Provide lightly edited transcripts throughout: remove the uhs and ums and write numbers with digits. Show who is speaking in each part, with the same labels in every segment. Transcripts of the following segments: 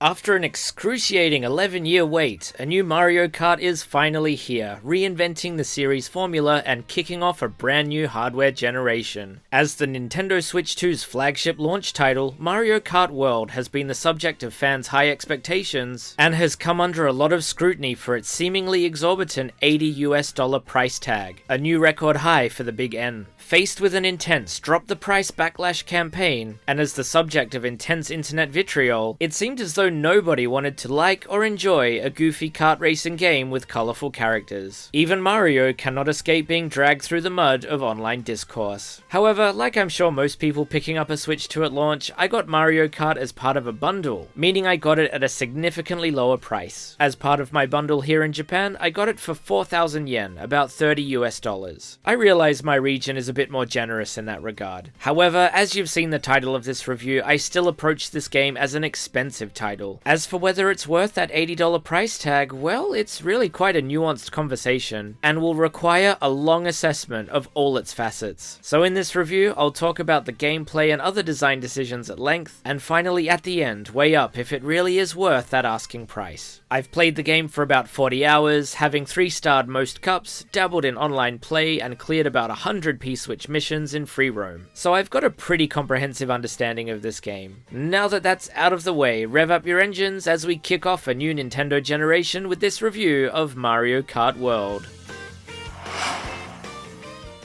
Speaker 1: After an excruciating 11-year wait, a new Mario Kart is finally here, reinventing the series formula and kicking off a brand new hardware generation. As the Nintendo Switch 2's flagship launch title, Mario Kart World has been the subject of fans' high expectations, and has come under a lot of scrutiny for its seemingly exorbitant $80 price tag, a new record high for the Big N. Faced with an intense drop the price backlash campaign, and as the subject of intense internet vitriol, it seemed as though nobody wanted to like or enjoy a goofy kart racing game with colourful characters. Even Mario cannot escape being dragged through the mud of online discourse. However, like I'm sure most people picking up a Switch 2 at launch, I got Mario Kart as part of a bundle, meaning I got it at a significantly lower price. As part of my bundle here in Japan, I got it for 4,000 yen, about $30. I realize my region is a bit more generous in that regard. However, as you've seen the title of this review, I still approach this game as an expensive title. As for whether it's worth that $80 price tag, well, it's really quite a nuanced conversation, and will require a long assessment of all its facets. So in this review, I'll talk about the gameplay and other design decisions at length, and finally at the end, weigh up if it really is worth that asking price. I've played the game for about 40 hours, having 3-starred most cups, dabbled in online play, and cleared about 100 P-Switch missions in free roam. So I've got a pretty comprehensive understanding of this game. Now that that's out of the way, rev up your engines as we kick off a new Nintendo generation with this review of Mario Kart World.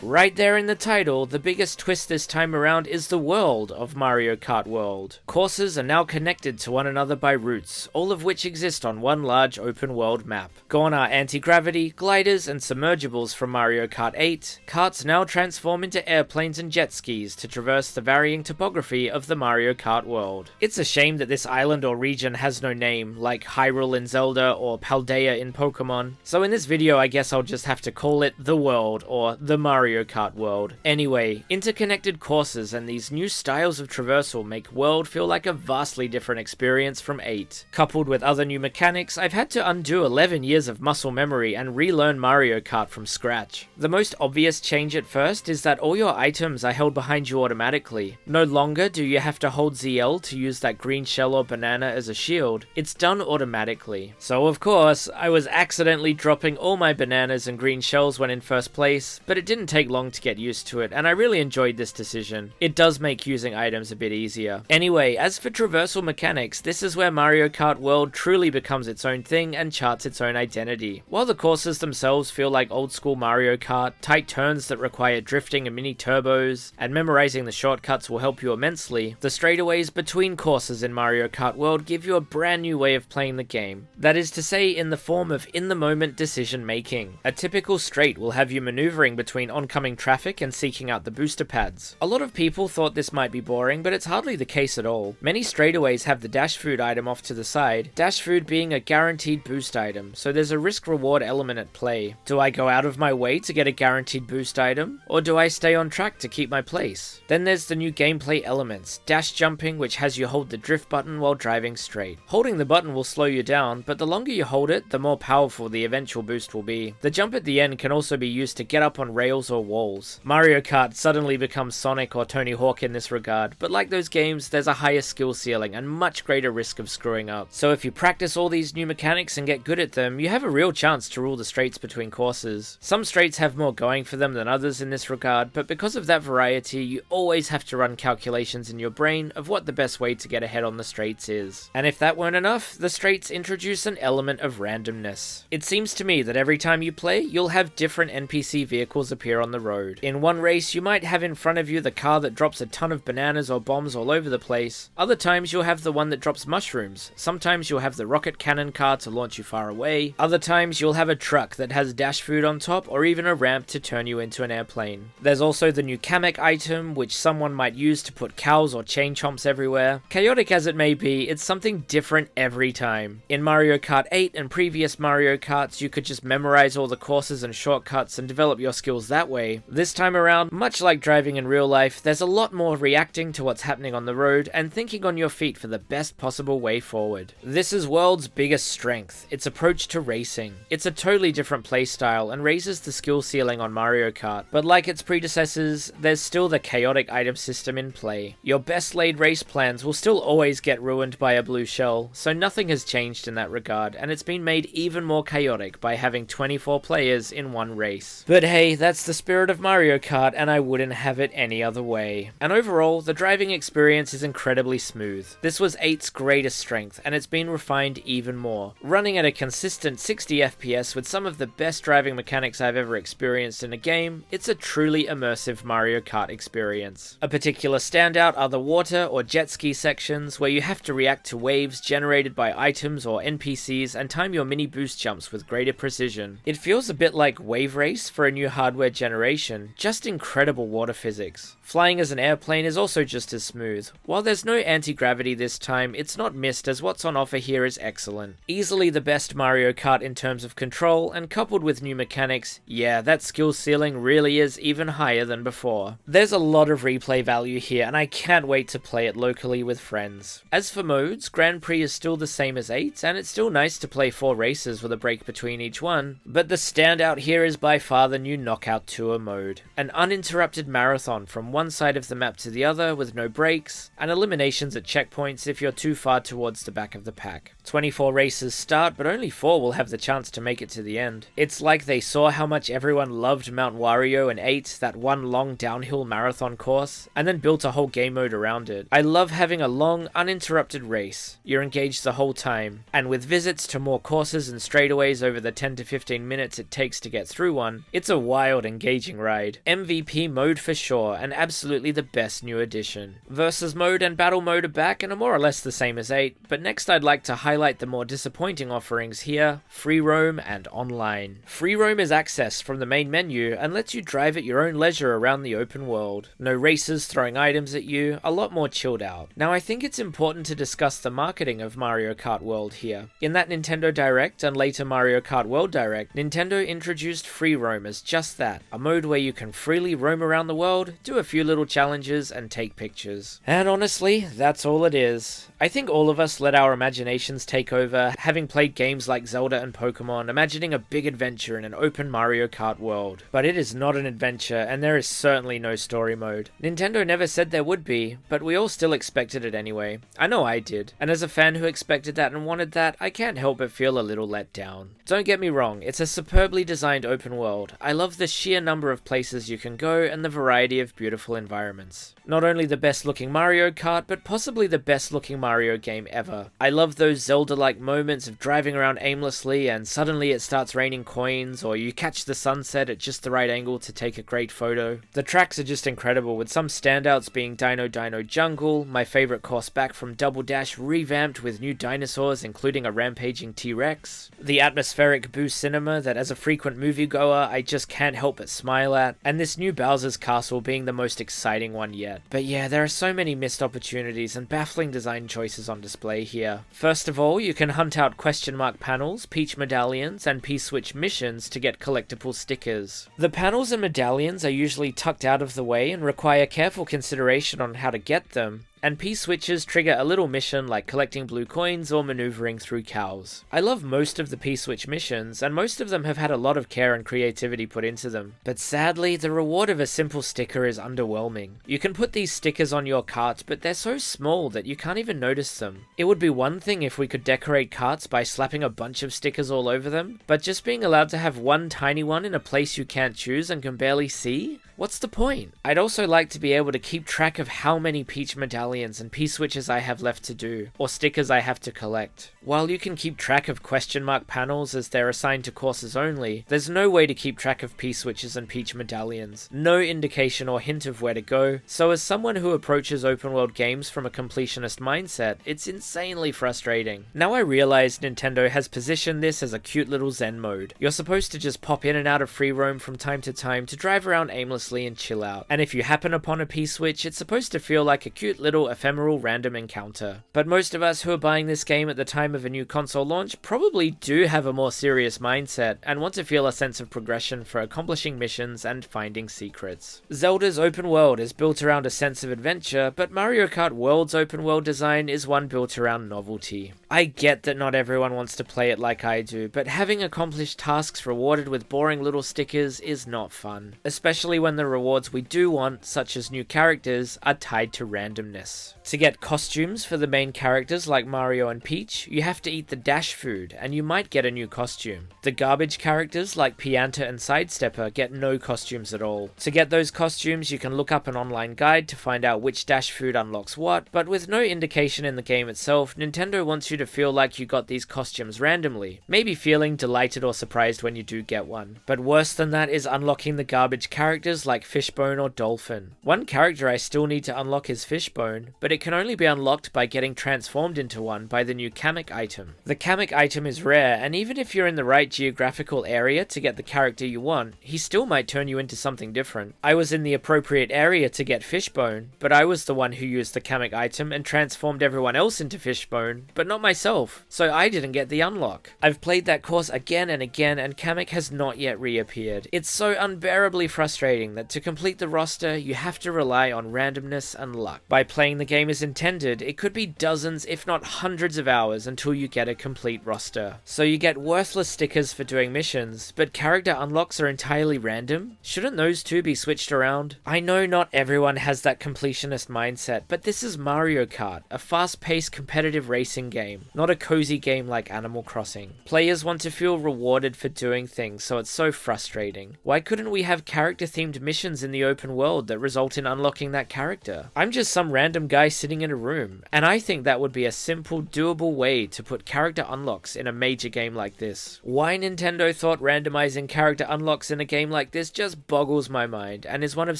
Speaker 1: Right there in the title, the biggest twist this time around is the world of Mario Kart World. Courses are now connected to one another by routes, all of which exist on one large open world map. Gone are anti-gravity, gliders, and submergibles from Mario Kart 8, karts now transform into airplanes and jet skis to traverse the varying topography of the Mario Kart world. It's a shame that this island or region has no name, like Hyrule in Zelda or Paldea in Pokemon, so in this video I guess I'll just have to call it the world, or the Mario Kart World. Anyway, interconnected courses and these new styles of traversal make World feel like a vastly different experience from 8. Coupled with other new mechanics, I've had to undo 11 years of muscle memory and relearn Mario Kart from scratch. The most obvious change at first is that all your items are held behind you automatically. No longer do you have to hold ZL to use that green shell or banana as a shield, it's done automatically. So of course, I was accidentally dropping all my bananas and green shells when in first place, but it didn't take long to get used to it, and I really enjoyed this decision. It does make using items a bit easier. Anyway, as for traversal mechanics, this is where Mario Kart World truly becomes its own thing and charts its own identity. While the courses themselves feel like old school Mario Kart, tight turns that require drifting and mini turbos, and memorizing the shortcuts will help you immensely, the straightaways between courses in Mario Kart World give you a brand new way of playing the game. That is to say, in the form of in-the-moment decision making. A typical straight will have you maneuvering between oncoming traffic and seeking out the booster pads. A lot of people thought this might be boring, but it's hardly the case at all. Many straightaways have the dash food item off to the side, dash food being a guaranteed boost item, so there's a risk-reward element at play. Do I go out of my way to get a guaranteed boost item, or do I stay on track to keep my place? Then there's the new gameplay elements, dash jumping, which has you hold the drift button while driving straight. Holding the button will slow you down, but the longer you hold it, the more powerful the eventual boost will be. The jump at the end can also be used to get up on rails or walls. Mario Kart suddenly becomes Sonic or Tony Hawk in this regard, but like those games, there's a higher skill ceiling and much greater risk of screwing up. So if you practice all these new mechanics and get good at them, you have a real chance to rule the straights between courses. Some straights have more going for them than others in this regard, but because of that variety, you always have to run calculations in your brain of what the best way to get ahead on the straights is. And if that weren't enough, the straights introduce an element of randomness. It seems to me that every time you play, you'll have different NPC vehicles appear on the road. In one race, you might have in front of you the car that drops a ton of bananas or bombs all over the place. Other times you'll have the one that drops mushrooms. Sometimes you'll have the rocket cannon car to launch you far away. Other times you'll have a truck that has dash food on top, or even a ramp to turn you into an airplane. There's also the new Kamek item, which someone might use to put cows or chain chomps everywhere. Chaotic as it may be, it's something different every time. In Mario Kart 8 and previous Mario Karts, you could just memorize all the courses and shortcuts and develop your skills that way. This time around, much like driving in real life, there's a lot more reacting to what's happening on the road and thinking on your feet for the best possible way forward. This is World's biggest strength, its approach to racing. It's a totally different playstyle and raises the skill ceiling on Mario Kart, but like its predecessors, there's still the chaotic item system in play. Your best laid race plans will still always get ruined by a blue shell, so nothing has changed in that regard, and it's been made even more chaotic by having 24 players in one race. But hey, that's the spirit of Mario Kart, and I wouldn't have it any other way. And overall, the driving experience is incredibly smooth. This was 8's greatest strength, and it's been refined even more. Running at a consistent 60 FPS with some of the best driving mechanics I've ever experienced in a game, it's a truly immersive Mario Kart experience. A particular standout are the water or jet ski sections, where you have to react to waves generated by items or NPCs and time your mini boost jumps with greater precision. It feels a bit like Wave Race for a new hardware generation, just incredible water physics. Flying as an airplane is also just as smooth. While there's no anti-gravity this time, it's not missed as what's on offer here is excellent. Easily the best Mario Kart in terms of control, and coupled with new mechanics, yeah, that skill ceiling really is even higher than before. There's a lot of replay value here, and I can't wait to play it locally with friends. As for modes, Grand Prix is still the same as 8, and it's still nice to play 4 races with a break between each one, but the standout here is by far the new Knockout Tour mode. An uninterrupted marathon from one side of the map to the other with no breaks, and eliminations at checkpoints if you're too far towards the back of the pack. 24 races start, but only 4 will have the chance to make it to the end. It's like they saw how much everyone loved Mount Wario in 8, that one long downhill marathon course, and then built a whole game mode around it. I love having a long, uninterrupted race. You're engaged the whole time, and with visits to more courses and straightaways over the 10 to 15 minutes it takes to get through one, it's a wild, engaging ride. MVP mode for sure, and absolutely the best new addition. Versus mode and battle mode are back and are more or less the same as 8, but next I'd like to highlight the more disappointing offerings here, Free Roam and Online. Free Roam is accessed from the main menu and lets you drive at your own leisure around the open world. No racers throwing items at you, a lot more chilled out. Now I think it's important to discuss the marketing of Mario Kart World here. In that Nintendo Direct and later Mario Kart World Direct, Nintendo introduced Free Roam as just that, a mode where you can freely roam around the world, do a few little challenges and take pictures. And honestly, that's all it is. I think all of us let our imaginations take over, having played games like Zelda and Pokemon, imagining a big adventure in an open Mario Kart world. But it is not an adventure, and there is certainly no story mode. Nintendo never said there would be, but we all still expected it anyway. I know I did, and as a fan who expected that and wanted that, I can't help but feel a little let down. Don't get me wrong, it's a superbly designed open world. I love the sheer number of places you can go and the variety of beautiful environments. Not only the best looking Mario Kart, but possibly the best looking Mario game ever. I love those Zelda-like moments of driving around aimlessly and suddenly it starts raining coins, or you catch the sunset at just the right angle to take a great photo. The tracks are just incredible, with some standouts being Dino Dino Jungle, my favorite course back from Double Dash revamped with new dinosaurs including a rampaging T-Rex, the atmospheric Boo Cinema that as a frequent moviegoer I just can't help but smile at, and this new Bowser's Castle being the most exciting one yet. But yeah, there are so many missed opportunities and baffling design choices on display here. First of all, you can hunt out question mark panels, Peach medallions, and P-Switch missions to get collectible stickers. The panels and medallions are usually tucked out of the way and require careful consideration on how to get them, and P-switches trigger a little mission like collecting blue coins or maneuvering through cows. I love most of the P-switch missions, and most of them have had a lot of care and creativity put into them. But sadly, the reward of a simple sticker is underwhelming. You can put these stickers on your cart, but they're so small that you can't even notice them. It would be one thing if we could decorate carts by slapping a bunch of stickers all over them, but just being allowed to have one tiny one in a place you can't choose and can barely see? What's the point? I'd also like to be able to keep track of how many Peach medallions and P-switches I have left to do, or stickers I have to collect. While you can keep track of question mark panels as they're assigned to courses only, there's no way to keep track of P-switches and Peach medallions, no indication or hint of where to go, so as someone who approaches open world games from a completionist mindset, it's insanely frustrating. Now I realize Nintendo has positioned this as a cute little zen mode. You're supposed to just pop in and out of free roam from time to time to drive around aimlessly and chill out, and if you happen upon a P-switch, it's supposed to feel like a cute little ephemeral random encounter. But most of us who are buying this game at the time time of a new console launch probably do have a more serious mindset and want to feel a sense of progression for accomplishing missions and finding secrets. Zelda's open world is built around a sense of adventure, but Mario Kart World's open world design is one built around novelty. I get that not everyone wants to play it like I do, but having accomplished tasks rewarded with boring little stickers is not fun, especially when the rewards we do want, such as new characters, are tied to randomness. To get costumes for the main characters like Mario and Peach, you have to eat the dash food, and you might get a new costume. The garbage characters like Pianta and Sidestepper get no costumes at all. To get those costumes, you can look up an online guide to find out which dash food unlocks what, but with no indication in the game itself, Nintendo wants you to feel like you got these costumes randomly, maybe feeling delighted or surprised when you do get one. But worse than that is unlocking the garbage characters like Fishbone or Dolphin. One character I still need to unlock is Fishbone, but it can only be unlocked by getting transformed into one by the new Kamek item. The Kamek item is rare, and even if you're in the right geographical area to get the character you want, he still might turn you into something different. I was in the appropriate area to get Fishbone, but I was the one who used the Kamek item and transformed everyone else into Fishbone, but not myself, so I didn't get the unlock. I've played that course again and again, and Kamek has not yet reappeared. It's so unbearably frustrating that to complete the roster, you have to rely on randomness and luck. By playing the game as intended, it could be dozens if not hundreds of hours until you get a complete roster. So you get worthless stickers for doing missions, but character unlocks are entirely random? Shouldn't those two be switched around? I know not everyone has that completionist mindset, but this is Mario Kart, a fast-paced competitive racing game, not a cozy game like Animal Crossing. Players want to feel rewarded for doing things, so it's so frustrating. Why couldn't we have character-themed missions in the open world that result in unlocking that character? I'm just some random guy sitting in a room, and I think that would be a simple, doable way to put character unlocks in a major game like this. Why Nintendo thought randomizing character unlocks in a game like this just boggles my mind, and is one of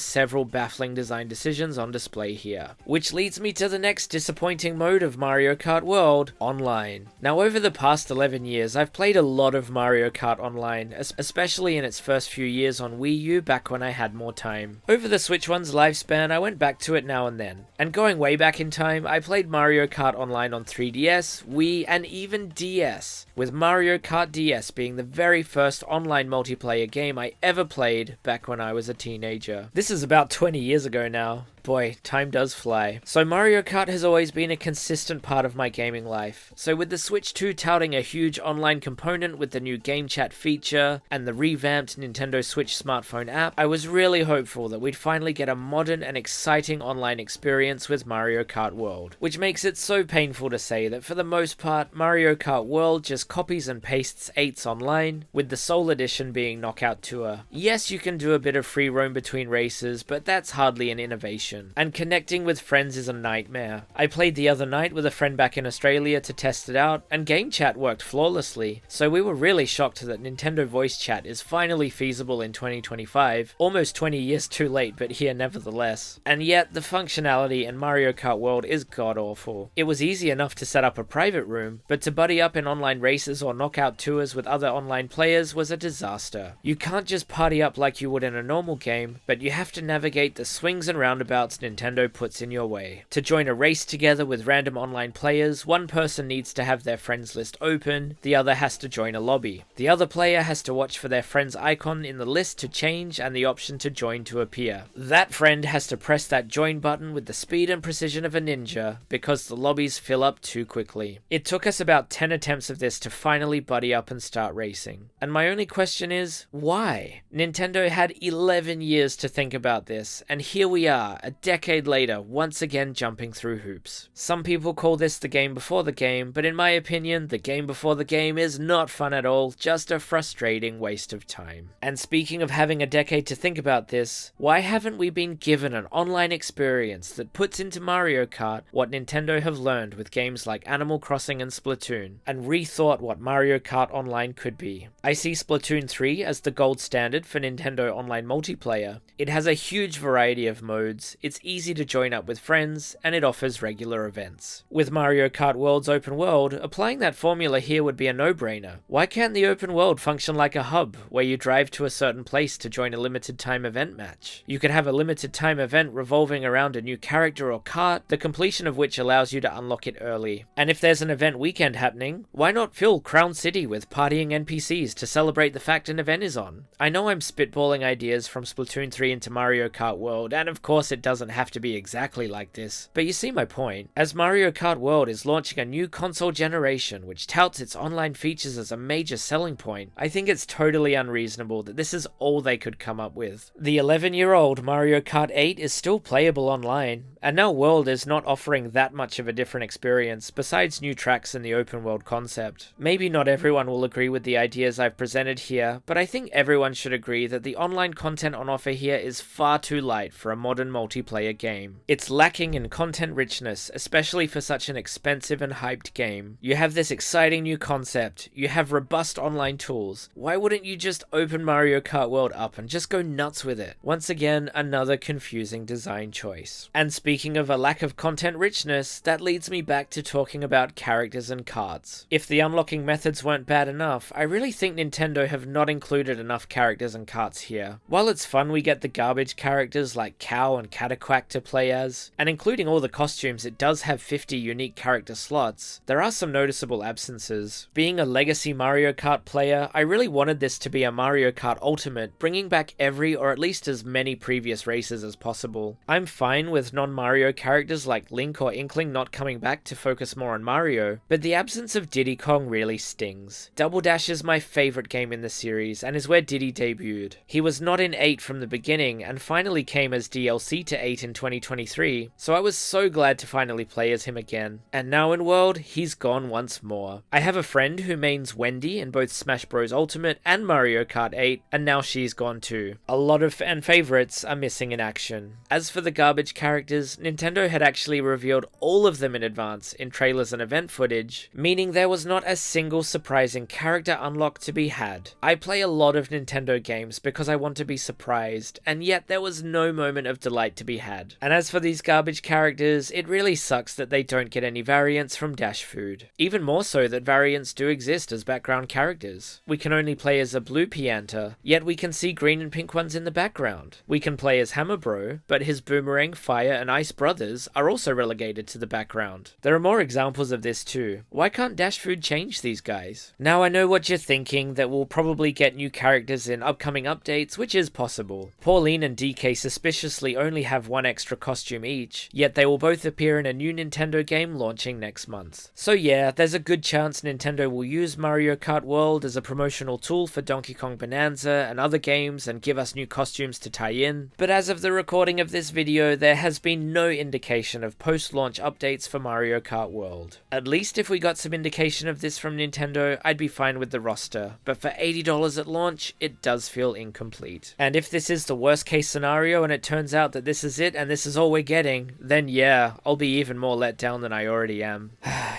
Speaker 1: several baffling design decisions on display here. Which leads me to the next disappointing mode of Mario Kart World, online. Now over the past 11 years, I've played a lot of Mario Kart Online, especially in its first few years on Wii U back when I had more time. Over the Switch One's lifespan, I went back to it now and then. And going way back in time, I played Mario Kart Online on 3DS, Wii, and even DS, with Mario Kart DS being the very first online multiplayer game I ever played back when I was a teenager. This is about 20 years ago now. Boy, time does fly. So Mario Kart has always been a consistent part of my gaming life. So with the Switch 2 touting a huge online component with the new GameChat feature and the revamped Nintendo Switch smartphone app, I was really hopeful that we'd finally get a modern and exciting online experience with Mario Kart World. Which makes it so painful to say that for the most part, Mario Kart World just copies and pastes 8's online, with the sole addition being Knockout Tour. Yes, you can do a bit of free roam between races, but that's hardly an innovation. And connecting with friends is a nightmare. I played the other night with a friend back in Australia to test it out, and GameChat worked flawlessly, so we were really shocked that Nintendo Voice Chat is finally feasible in 2025, almost 20 years too late, but here nevertheless. And yet, the functionality in Mario Kart World is god-awful. It was easy enough to set up a private room, but to buddy up in online races or knockout tours with other online players was a disaster. You can't just party up like you would in a normal game, but you have to navigate the swings and roundabouts Nintendo puts in your way. To join a race together with random online players, one person needs to have their friends list open, the other has to join a lobby. The other player has to watch for their friend's icon in the list to change and the option to join to appear. That friend has to press that join button with the speed and precision of a ninja because the lobbies fill up too quickly. It took us about 10 attempts of this to finally buddy up and start racing. And my only question is, why? Nintendo had 11 years to think about this, and here we are, a decade later, once again jumping through hoops. Some people call this the game before the game, but in my opinion, the game before the game is not fun at all, just a frustrating waste of time. And speaking of having a decade to think about this, why haven't we been given an online experience that puts into Mario Kart what Nintendo have learned with games like Animal Crossing and Splatoon, and rethought what Mario Kart Online could be? I see Splatoon 3 as the gold standard for Nintendo Online multiplayer. It has a huge variety of modes, it's easy to join up with friends, and it offers regular events. With Mario Kart World's open world, applying that formula here would be a no-brainer. Why can't the open world function like a hub, where you drive to a certain place to join a limited time event match? You could have a limited time event revolving around a new character or kart, the completion of which allows you to unlock it early. And if there's an event weekend happening, why not fill Crown City with partying NPCs to celebrate the fact an event is on? I know I'm spitballing ideas from Splatoon 3 into Mario Kart World, and of course it doesn't have to be exactly like this, but you see my point. As Mario Kart World is launching a new console generation which touts its online features as a major selling point, I think it's totally unreasonable that this is all they could come up with. The 11-year-old Mario Kart 8 is still playable online, and now World is not offering that much of a different experience besides new tracks and the open world concept. Maybe not everyone will agree with the ideas I've presented here, but I think everyone should agree that the online content on offer here is far too light for a modern multiplayer game. It's lacking in content richness, especially for such an expensive and hyped game. You have this exciting new concept, you have robust online tools. Why wouldn't you just open Mario Kart World up and just go nuts with it? Once again, another confusing design choice. And speaking of a lack of content richness, that leads me back to talking about characters and karts. If the unlocking methods weren't bad enough, I really think Nintendo have not included enough characters and karts here. While it's fun we get the garbage characters like Cow and Cataquack to play as, and including all the costumes it does have 50 unique character slots, there are some noticeable absences. Being a legacy Mario Kart player, I really wanted this to be a Mario Kart Ultimate, bringing back every or at least as many previous races as possible. I'm fine with non-Mario characters like Link or Inkling not coming back to focus more on Mario, but the absence of Diddy Kong really stings. Double Dash is my favourite game in the series and is where Diddy debuted. He was not in 8 from the beginning and finally came as DLC to 8 in 2023, so I was so glad to finally play as him again. And now in World, he's gone once more. I have a friend who mains Wendy in both Smash Bros Ultimate and Mario Kart 8, and now she's gone too. A lot of fan favourites are missing in action. As for the garbage characters, Nintendo had actually revealed all of them in advance in trailers and event footage, meaning there was not a single surprising character unlock to be had. I play a lot of Nintendo games because I want to be surprised, and yet there was no moment of delight to be had. And as for these garbage characters, it really sucks that they don't get any variants from Dash Food. Even more so that variants do exist as background characters. We can only play as a blue Pianta, yet we can see green and pink ones in the background. We can play as Hammer Bro, but his Boomerang, Fire and Ice brothers are also relegated to the background. There are more examples of this too. Why can't Dash Food change these guys? Now I know what you're thinking, that we'll probably get new characters in upcoming updates, which is possible. Pauline and DK suspiciously only have one extra costume each, yet they will both appear in a new Nintendo game launching next month. So yeah, there's a good chance Nintendo will use Mario Kart World as a promotional tool for Donkey Kong Bonanza and other games and give us new costumes to tie in, but as of the recording of this video, there has been no indication of post-launch updates for Mario Kart World. At least if we got some indication of this from Nintendo, I'd be fine with the roster, but for $80 at launch, it does feel incomplete. And if this is the worst case scenario and it turns out that this is it and this is all we're getting, then yeah, I'll be even more let down than I already am.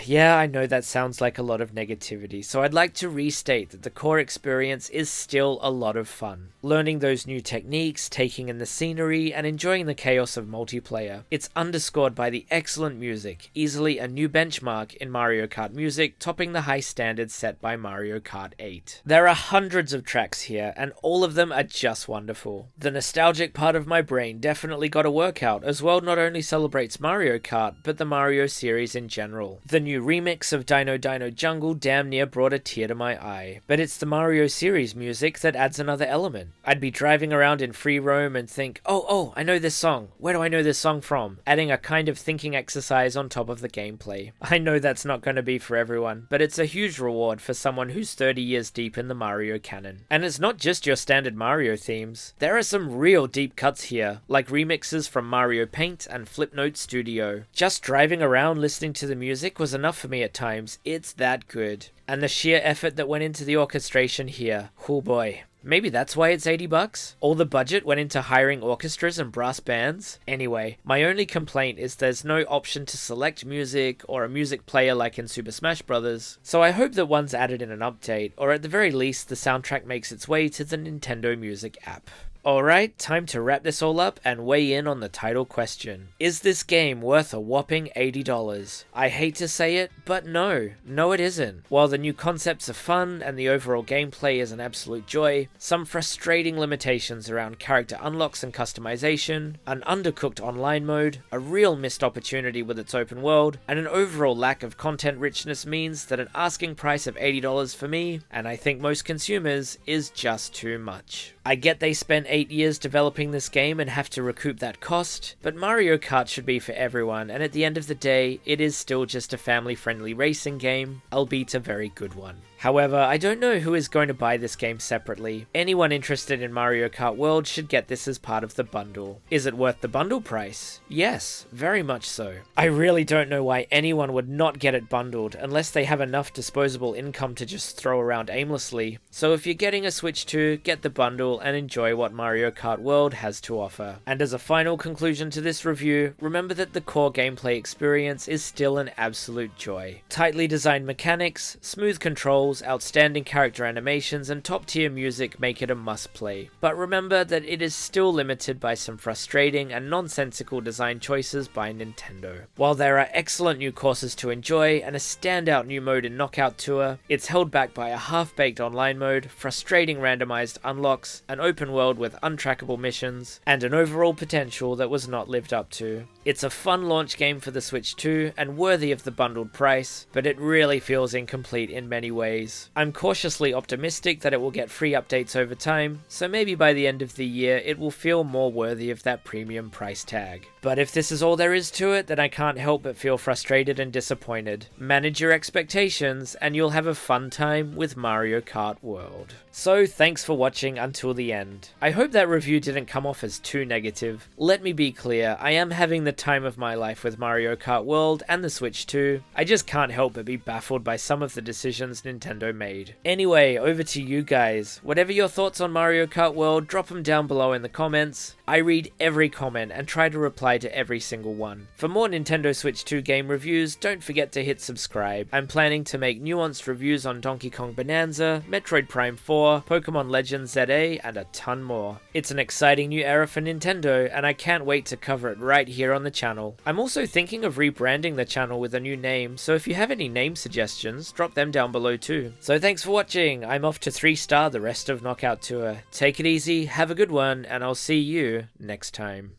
Speaker 1: Yeah, I know that sounds like a lot of negativity, so I'd like to restate that the core experience is still a lot of fun. Learning those new techniques, taking in the scenery, and enjoying the chaos of multiplayer. It's underscored by the excellent music, easily a new benchmark in Mario Kart music, topping the high standards set by Mario Kart 8. There are hundreds of tracks here, and all of them are just wonderful. The nostalgic part of my brain definitely got a workout, as World not only celebrates Mario Kart, but the Mario series in general. The new remix of Dino Dino Jungle damn near brought a tear to my eye, but it's the Mario series music that adds another element. I'd be driving around in free roam and think, oh, I know this song. Where do I know this song from? Adding a kind of thinking exercise on top of the gameplay. I know that's not going to be for everyone, but it's a huge reward for someone who's 30 years deep in the Mario canon. And it's not just your standard Mario themes. There are some real deep cuts here, like remixes from Mario Paint and Flipnote Studio. Just driving around listening to the music was enough for me at times. It's that good. And the sheer effort that went into the orchestration here, oh boy. Maybe that's why it's $80? All the budget went into hiring orchestras and brass bands? Anyway, my only complaint is there's no option to select music or a music player like in Super Smash Bros. So I hope that one's added in an update, or at the very least the soundtrack makes its way to the Nintendo Music app. Alright, time to wrap this all up and weigh in on the title question. Is this game worth a whopping $80? I hate to say it, but no it isn't. While the new concepts are fun and the overall gameplay is an absolute joy, some frustrating limitations around character unlocks and customization, an undercooked online mode, a real missed opportunity with its open world, and an overall lack of content richness means that an asking price of $80 for me, and I think most consumers, is just too much. I get they spent 8 years developing this game and have to recoup that cost, but Mario Kart should be for everyone, and at the end of the day, it is still just a family-friendly racing game, albeit a very good one. However, I don't know who is going to buy this game separately. Anyone interested in Mario Kart World should get this as part of the bundle. Is it worth the bundle price? Yes, very much so. I really don't know why anyone would not get it bundled unless they have enough disposable income to just throw around aimlessly. So if you're getting a Switch 2, get the bundle and enjoy what Mario Kart World has to offer. And as a final conclusion to this review, remember that the core gameplay experience is still an absolute joy. Tightly designed mechanics, smooth controls, outstanding character animations, and top-tier music make it a must-play. But remember that it is still limited by some frustrating and nonsensical design choices by Nintendo. While there are excellent new courses to enjoy and a standout new mode in Knockout Tour, it's held back by a half-baked online mode, frustrating randomized unlocks, an open world with untrackable missions, and an overall potential that was not lived up to. It's a fun launch game for the Switch 2 and worthy of the bundled price, but it really feels incomplete in many ways. I'm cautiously optimistic that it will get free updates over time, so maybe by the end of the year it will feel more worthy of that premium price tag. But if this is all there is to it, then I can't help but feel frustrated and disappointed. Manage your expectations and you'll have a fun time with Mario Kart World. So thanks for watching until the end. I hope that review didn't come off as too negative. Let me be clear, I am having the time of my life with Mario Kart World and the Switch 2. I just can't help but be baffled by some of the decisions Nintendo made. Anyway, over to you guys. Whatever your thoughts on Mario Kart World, drop them down below in the comments. I read every comment and try to reply to every single one. For more Nintendo Switch 2 game reviews, don't forget to hit subscribe. I'm planning to make nuanced reviews on Donkey Kong Bonanza, Metroid Prime 4, Pokemon Legends ZA, and a ton more. It's an exciting new era for Nintendo, and I can't wait to cover it right here on the channel. I'm also thinking of rebranding the channel with a new name, so if you have any name suggestions, drop them down below too. So thanks for watching. I'm off to 3-star the rest of Knockout Tour. Take it easy, have a good one, and I'll see you next time.